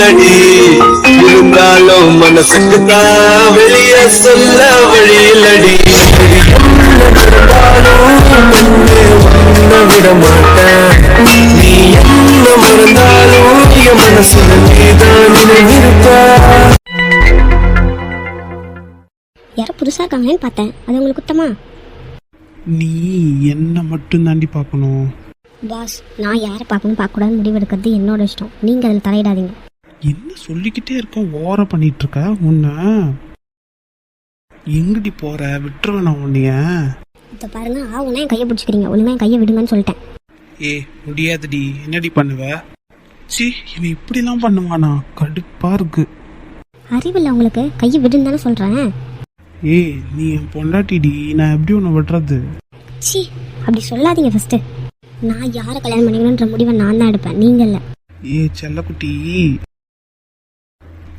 வழியிலடி இருந்தாலும் மனசுக்கு தான் வெளிய சொல்ல வழியிலடி விட மாட்டேன் நீ என்ன மறந்தாலும் என் மனசுல நீதான் நினைவிருப்ப. யாரோ புதுசா இருக்காங்கன்னு பார்த்தேன், அது உங்களுக்கு குத்தமா? நீ என்ன மட்டும் தாண்டி பார்க்கணும் பாஸ். நான் யாரை பார்க்கணும் பார்க்கக்கூடாதுன்னு முடிவு எடுக்கிறது என்னோட இஷ்டம், நீங்க அதில் தலையிடாதீங்க. என்ன சொல்லிக்கிட்டே இருக்க, ஓர பண்ணிட்டு இருக்க. உன்ன எங்கடி போற, விட்டுருவேன் நான் உன்னைய. இப்போ பாருங்க, உன்ன என் கையை பிடிச்சிக்கிறீங்க, ஒழுங்கா என் கையை விடுங்கன்னு சொல்லிட்டேன். ஏ முடியாதுடி, என்னடி பண்ணுவ? சி இவன் இப்படிலாம் பண்ணுவானா, கடுப்பா இருக்கு. அறிவில்லை உங்களுக்கு, கையை விடுன்னு தானே சொல்றேன். ஏய் நீ என் பொண்டாட்டிடி, நான் எப்படி உன்னை விடுறது? சி அப்படி சொல்லாதீங்க. ஃபர்ஸ்ட் நான் யாரை கல்யாணம் பண்ணிக்கணுன்ற முடிவை நான் தான் எடுப்பேன், நீங்க இல்ல. ஏ செல்லக்குட்டி,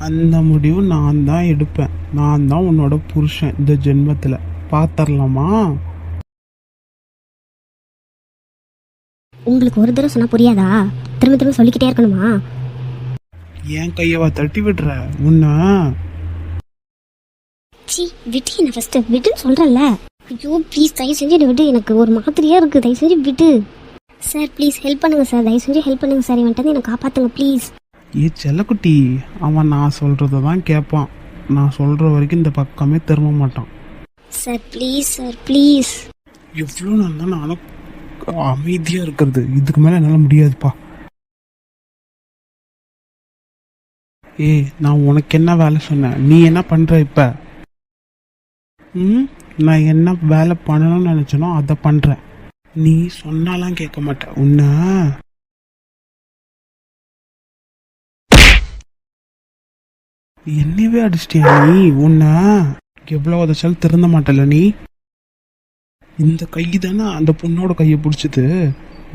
அந்த முடிவு நான் தான் எடுப்பேன். நான் தான் உன்னோட புருஷன் இந்த ஜென்மத்துல. பாத்தரலாமா? உங்களுக்கு ஒரு தடவை சொன்னா புரியாதா? திரும்ப திரும்ப சொல்லிக்கிட்டே இருக்கணுமா? ஏன் கையவா தட்டி விடுற உன்ன? சி விட்டு, என்ன ஃபர்ஸ்ட் விட்டுன்னு சொல்றேன்ல. ஐயோ ப்ளீஸ் தயவு செஞ்சு என்னை விட்டு, எனக்கு ஒரு மாதிரியா இருக்கு, தயவு செஞ்சு விட்டு. சார் ப்ளீஸ் ஹெல்ப் பண்ணுங்க சார், தயவு செஞ்சு ஹெல்ப் பண்ணுங்க சார், இவன்ட்டு என்னை காப்பாத்துங்க ப்ளீஸ். ஏ செல்லக்குட்டி, அவன் நான் சொல்றத தான் கேட்பான். நான் சொல்ற வரைக்கும் இந்த பக்கமே திரும்ப மாட்டான். Sir please sir please. எவ்வளோ நல்லா நானும் அமைதியா இருக்கிறது, இதுக்கு மேல என்னால முடியாதுப்பா. ஏ நான் உனக்கு என்ன வேலை சொன்னேன், நீ என்ன பண்ற இப்ப? நான் என்ன வேலை பண்ணணும்னு நினைச்சனோ அதை பண்றேன். நீ சொன்னாலாம் கேட்க மாட்டேன் உன்ன. என்னவே அடிச்சிட்டியா நீ? உன்ன எவ்வளவு உதச்சாலும் திருந்த மாட்டல நீ. இந்த கை தானே அந்த பொண்ணோட கையை பிடிச்சது,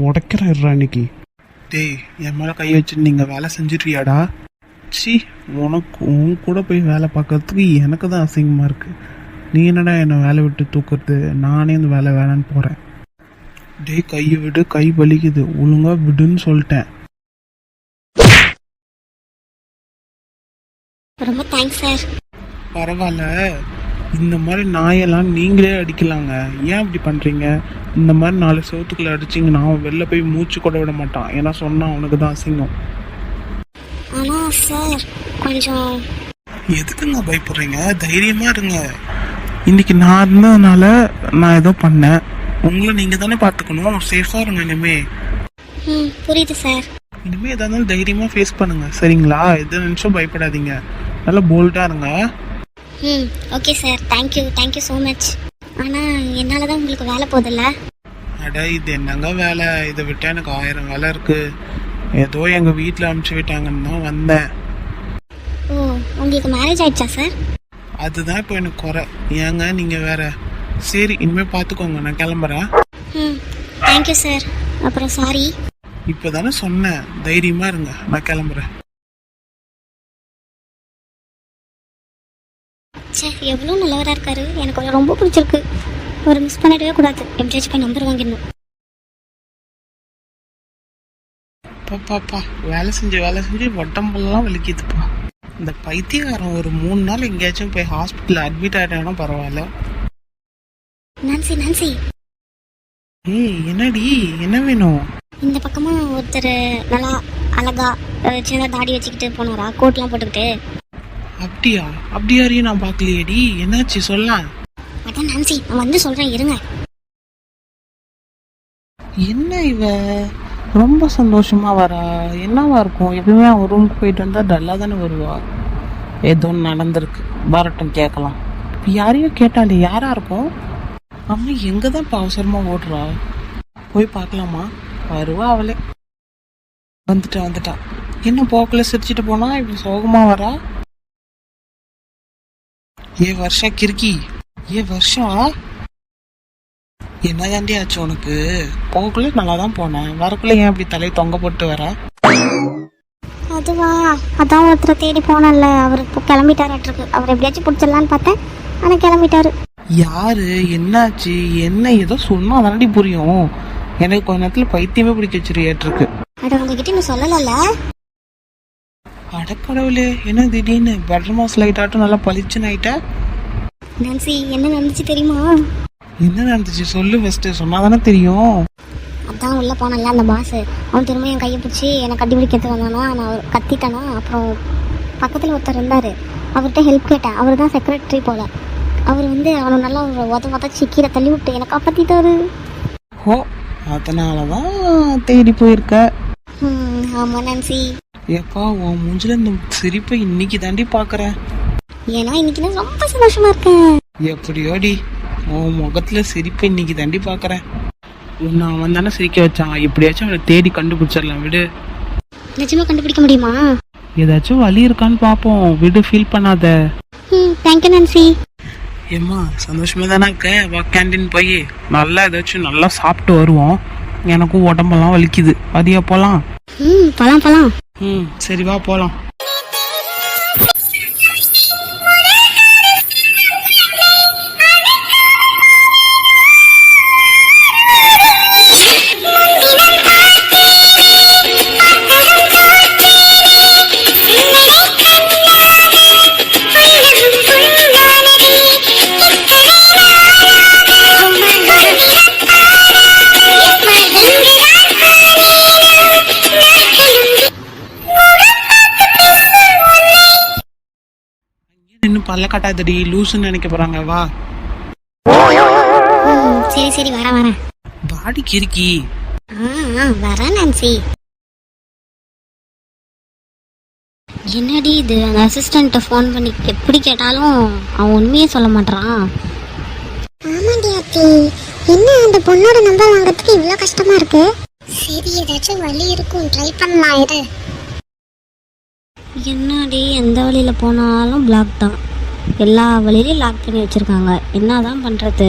உடைக்கிறா இன்னைக்கு. டேய் என் மேல கை வச்சு நீங்க வேலை செஞ்சிருக்கியாடா? சி உனக்கு உன் கூட போய் வேலை பார்க்கறதுக்கு எனக்கு தான் அசிங்கமா இருக்கு. நீ என்னடா என்னை வேலை விட்டு தூக்குறது? நானே இந்த வேலை வேணான்னு போறேன். டேய் கையை விடு, கை வலிக்குது, ஒழுங்கா விடுன்னு சொல்லிட்டேன். ரொம்ப தேங்க்ஸ் சார். பரவாயில்ல, இந்த மாதிரி நாயெல்லாம் நீங்களே அடிக்கலாங்க. ஏன் அப்படி பண்றீங்க? இந்த மாதிரி 4 செவத்துக்குள்ள அடிச்சிங்கன்னா அவன் வெளில போய் மூச்சு கூட விட மாட்டான். ஏன்னா சொன்னா அவனுக்கு தான் அசிங்கம். ஆனா சார் கொஞ்சம். எதுக்குங்க பயப்படுறீங்க? தைரியமா இருங்க. இன்னைக்கு நான் இருந்ததுனால நான் ஏதோ பண்ணேன். உங்களை நீங்க தானே பார்த்துக்கணும். சேஃபா இருங்க இனிமே. புரியுது சார். இனிமே எதா இருந்தாலும் தைரியமா ஃபேஸ் பண்ணுங்க, சரிங்களா? எது நிமிஷம் பயப்படாதீங்க, நல்லா போல்டா இருங்க. Okay sir, thank you so much. ஆனால் என்னால் தான் உங்களுக்கு வேலை போதில்ல. அட இது என்னங்க வேலை, இதை விட்டா எனக்கு 1000 வேலை இருக்கு. ஏதோ எங்கள் வீட்டில் அனுப்பிச்சி விட்டாங்கன்னு தான் வந்தேன். ஓ உங்களுக்கு மேரேஜ் ஆயிடுச்சா சார்? அதுதான் இப்போ எனக்கு குறை. ஏங்க நீங்கள் வேற. சரி இனிமேல் பார்த்துக்கோங்க, நான் கிளம்புறேன். Thank you sir. அப்புறம் சாரி. இப்போ தானே சொன்னேன், தைரியமாக இருங்க, நான் கிளம்புறேன். சார் எவ்வளோ நல்லவராக இருக்காரு, எனக்கு அவரை ரொம்ப பிடிச்சிருக்கு. ஒரு மிஸ் பண்ணிடவே கூடாது, எப்படியாச்சும் போய் நம்பர் வாங்கிடணும். பாப்பா வேலை செஞ்சு உடம்பெல்லாம் வலிக்குதுப்பா. இந்த பைத்தியக்காரன் ஒரு 3 நாள் எங்கேயாச்சும் போய் ஹாஸ்பிட்டல் அட்மிட் ஆகிட்டானா பரவாயில்ல. நான்சி ஏய் என்னடி, என்ன வேணும்? இந்த பக்கமா ஒருத்தர் நல்லா அழகா சின்ன தாடி வச்சுக்கிட்டு போனாரா, கோட்லாம் போட்டுக்கிட்டு. அப்படியா? அப்படி யாரையும் நான் பார்க்கலையேடி. என்னாச்சு சொல்லலாம். அதான் நான்சி, நான் வந்து சொல்றேன் இருங்க. என்ன இவ ரொம்ப சந்தோஷமா வரா? என்னவா இருக்கும்? எப்பவுமே அவன் ரூமுக்கு போயிட்டு வந்தா டல்லா தானே வருவா. ஏதோ நடந்திருக்கு, வரட்டும் கேட்கலாம். இப்போ யாரையும் கேட்டாலே யாரா இருக்கும்? அம்மா எங்க தான் இப்போ அவசரமா ஓடுறா? போய் பார்க்கலாமா? வருவா அவளே. வந்துட்டா. என்ன போக்குல சிரிச்சிட்டு போனா இப்படி சோகமா வரா? ஏ வருஷா கிறுக்கி, ஏ வருஷா என்ன தாண்டி ஆச்சு உனக்கு? போக்குள்ள நல்லா தான் போனேன், வரக்குள்ள ஏன் இப்படி தலையை தொங்க போட்டு வர? அதுவா, அதான் ஒருத்தரை தேடி போனல, அவர் இப்போ கிளம்பிட்டாராட்டிருக்கு. அவர் எப்படியாச்சும் பிடிச்சிடலான்னு பார்த்தேன், ஆனால் கிளம்பிட்டாரு. யாரு? என்னாச்சு? என்ன ஏதோ சொன்னா தானடி புரியும். எனக்கு கொஞ்ச நேரத்துல பைத்தியமே பிடிக்க வச்சிருக்கிருக்கு. அட உங்ககிட்ட இன்னும் சொல்லல. அடக்கடவுளே, என்ன திடீர்னு பெட்ரூம் லைட் ஆட்டும் நல்லா பளிச்சுன்னு ஆயிட்ட? நான்சி என்ன நடந்துச்சு தெரியுமா? என்ன நடந்துச்சு சொல்லு ஃபர்ஸ்ட், சொன்னாதானே தெரியும். அதான் உள்ளே போனல அந்த பாஸ், அவன் திரும்ப என் கையை பிடிச்சி என்னை கட்டிப்பிடிக்கிறதுக்கு வந்தானா, நான் கத்திட்டானா. அப்புறம் பக்கத்தில் ஒருத்தர் இருந்தார், அவர்கிட்ட ஹெல்ப் கேட்டேன். அவர் தான் செக்ரட்டரி போல். அவர் வந்து அவனை நல்லா உதச்சி கீழே தள்ளி விட்டு என்னை காப்பாற்றிட்டாரு. ஓ, அதனால தான் தேடி போயிருக்க. ஆமாம் நான்சி. ஏப்பா, உன் மூஞ்சில இந்த சிரிப்பை இன்னைக்கு தாண்டி பார்க்குறேன். ஏன்னா இன்னைக்கு நான் ரொம்ப சந்தோஷமா இருக்கேன். எப்படியோடி, உன் முகத்துல சிரிப்பை இன்னைக்கு தாண்டி பார்க்குறேன். உன்னை அவன் தானே சிரிக்க வச்சான், எப்படியாச்சும் அவனை தேடி கண்டுபிடிச்சிடலாம் விடு. நிஜமா கண்டுபிடிக்க முடியுமா? ஏதாச்சும் வழி இருக்கான்னு பார்ப்போம், விடு, ஃபீல் பண்ணாத. Thank you Nancy. ஏம்மா சந்தோஷமா தானே இருக்க? வா, கேண்டீன் போய் நல்லா ஏதாச்சும் நல்லா சாப்பிட்டு வருவோம். எனக்கும் உடம்பெல்லாம் வலிக்குது, அதியா போகலாம்? போலாம். சரி வா போகலாம். இன்னும் பல்ல காட்டாதடி, லூசுன்னு நினைக்க போறாங்க. வா. சரி வரேன். பாடி கிறுக்கி. வரேன் நான்சி. என்னடி இது, அந்த அசிஸ்டண்ட்டை ஃபோன் பண்ணி எப்படி கேட்டாலும் அவன் உண்மையே சொல்ல மாட்டான். ஆமாண்டி அத்தி, என்ன அந்த பொண்ணோட நம்பர் வாங்குறதுக்கு இவ்வளோ கஷ்டமா இருக்கு? சரி, ஏதாச்சும் வழி இருக்கும், ட்ரை பண்ணலாம் இரு. என்னடி, எந்த வழியில் போனாலும் பிளாக் தான், எல்லா வழியிலையும் லாக் பண்ணி வச்சிருக்காங்க. என்னதான் பண்ணுறது?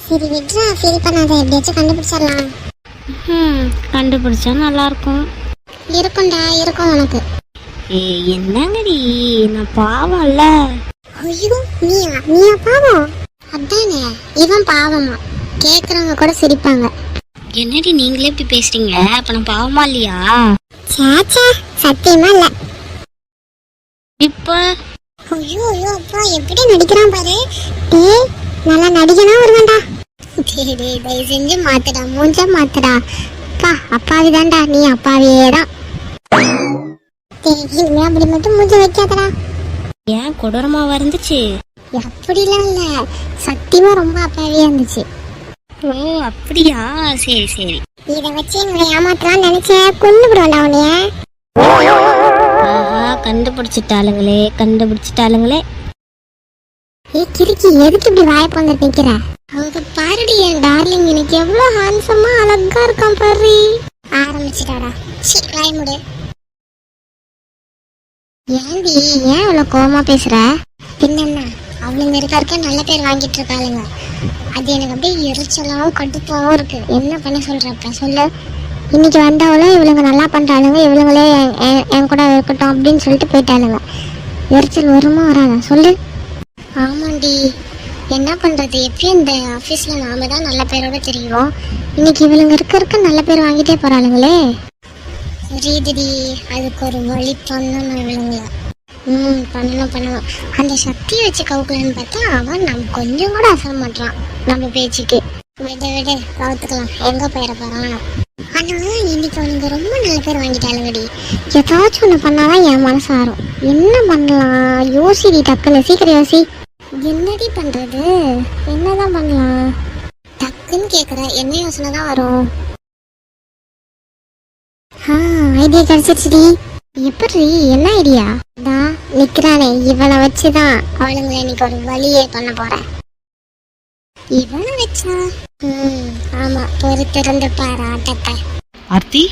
சரி விட்ரா, ஃபீல் பண்ணாத, எப்படியாச்சும் கண்டுபிடிச்சிடலாம். கண்டுபிடிச்சா நல்லா இருக்கும். இருக்கும் உனக்கு. என்னங்கடி, நான் பாவம்ல. ஐயோ, நீயா பாவம்? அதானே, இவன் பாவமா? கேட்குறவங்க கூட சிரிப்பாங்க. என்னடி நீங்களே இப்படி பேசுறீங்க? அப்ப நான் பாவமா இல்லையா? சாச்சா, சத்தியமா இல்ல. இப்ப ஐயோ அப்பா, எப்படி நடிக்கிறான் பாரு. டேய், நல்லா நடிக்கனா வருவான்டா. டேய் தயவு செஞ்சு மாத்துடா, மூஞ்ச மாத்துடா. அப்பா அப்பாவிதான்டா, நீ அப்பாவியேதான். டேய், அப்படி மட்டும் மூஞ்ச வைக்காதடா. ஏன் கொடூரமா இருந்துச்சு? அப்படிலாம் இல்ல, சத்தியமா ரொம்ப அப்பாவியா இருந்துச்சு. ஓ அப்படியா, சரி. இத வச்சு என்னை ஏமாத்தலாம் நினைச்சேன், கொண்டு விடுவான்டா உன்னைய. கண்டுபிடிச்சிட்டாளுங்களே. ஏ கிறுக்கி, எதுக்கு இப்படி வாய பங்க நிக்கிற? அவங்க பாருடி என் டார்லிங், எனக்கு எவ்வளவு ஹான்சமா அழகா இருக்கான் பாரு. ஆரம்பிச்சிட்டாடா, வாய முடு. ஏன்டி, ஏன் இவ்வளவு கோவமா பேசுற? பின்ன அவளுங்க இருக்க நல்ல பேர் வாங்கிட்டு இருக்காளுங்க, அது எனக்கு அப்படியே எரிச்சலாவும் கடுப்பாவும் இருக்கு. என்ன பண்ண சொல்றப்ப சொல்லு. இன்னைக்கு வந்தவளும் இவளுங்க நல்லா பண்றாளுங்க, இவளுங்களே என் கூட இருக்கட்டும் அப்படின்னு சொல்லிட்டு போயிட்டாளுங்க. எரிச்சல் வருமா வராதா சொல்லு? ஆமாண்டி, என்ன பண்றது, எப்பயும் இந்த ஆஃபீஸ்ல நாம தான் நல்ல பேரோட தெரியும். இன்னைக்கு இவளுங்க இருக்க நல்ல பேர் வாங்கிட்டே போறாளுங்களே. புரியுதுடி, அதுக்கு ஒரு வழி பண்ணணும் இவளுங்கள. பண்ணணும். அந்த சக்தியை வச்சு கவுக்கலான்னு பார்த்தா அவன் நம்ம கொஞ்சம் கூட அசர மாட்டான் நம்ம பேச்சுக்கு. விட கவுத்துக்கலாம், எங்க போயிட போறான். ஆனா இன்னைக்கு அவனுங்க ரொம்ப நல்ல பேர் வாங்கிட்டாளுங்கடி. ஏதாச்சும் ஒண்ணு பண்ணாதான் என் மனசு ஆறும். என்ன பண்ணலாம், யோசிடி, டக்குன்னு சீக்கிரம் யோசி. என்னடி பண்றது, என்னதான் பண்ணலாம்? டக்குன்னு கேக்குற, என்ன யோசனை தான் வரும்? ஐடியா கிடைச்சிருச்சுடி. எப்படி, என்ன ஐடியா? தான் நிக்கிறானே, இவனை வச்சுதான் அவளுங்களை இன்னைக்கு ஒரு வழியே பண்ண போறேன். இவனை வச்சா? ஆமா, பொறுத்திருந்து பாரு ஆட்டத்தை. ஆர்த்தி,